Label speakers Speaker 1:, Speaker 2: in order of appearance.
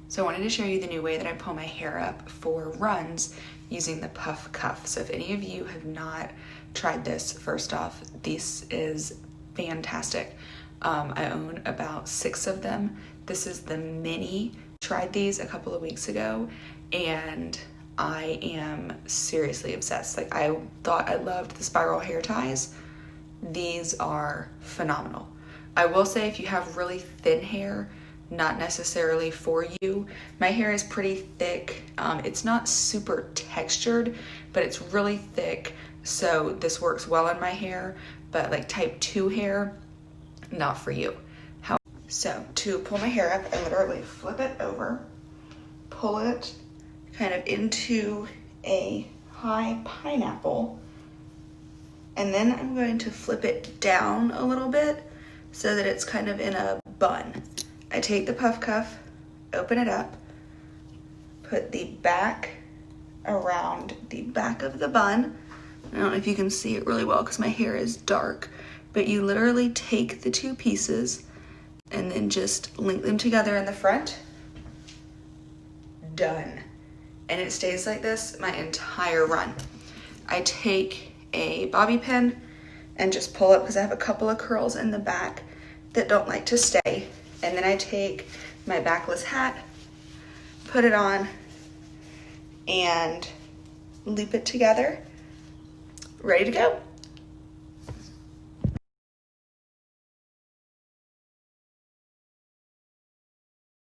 Speaker 1: So I wanted to show you the new way that I pull my hair up for runs using the PuffCuff. So if any of you have not tried this, first off, this is fantastic. I own about 6 of them. This is the mini. Tried these a couple of weeks ago and I am seriously obsessed. Like, I thought I loved the spiral hair ties. These are phenomenal. I will say, if you have really thin hair, not necessarily for you. My hair is pretty thick. It's not super textured, but it's really thick. So this works well on my hair, but like type 2 hair, not for you. So to pull my hair up, I literally flip it over, pull it kind of into a high pineapple, and then I'm going to flip it down a little bit so that it's kind of in a bun. I take the PuffCuff, open it up, put the back around the back of the bun. I don't know if you can see it really well because my hair is dark, but you literally take the 2 pieces and then just link them together in the front. Done. And it stays like this my entire run. I take a bobby pin and just pull up because I have a couple of curls in the back that don't like to stay. And then I take my backless hat, put it on, and loop it together. Ready to go.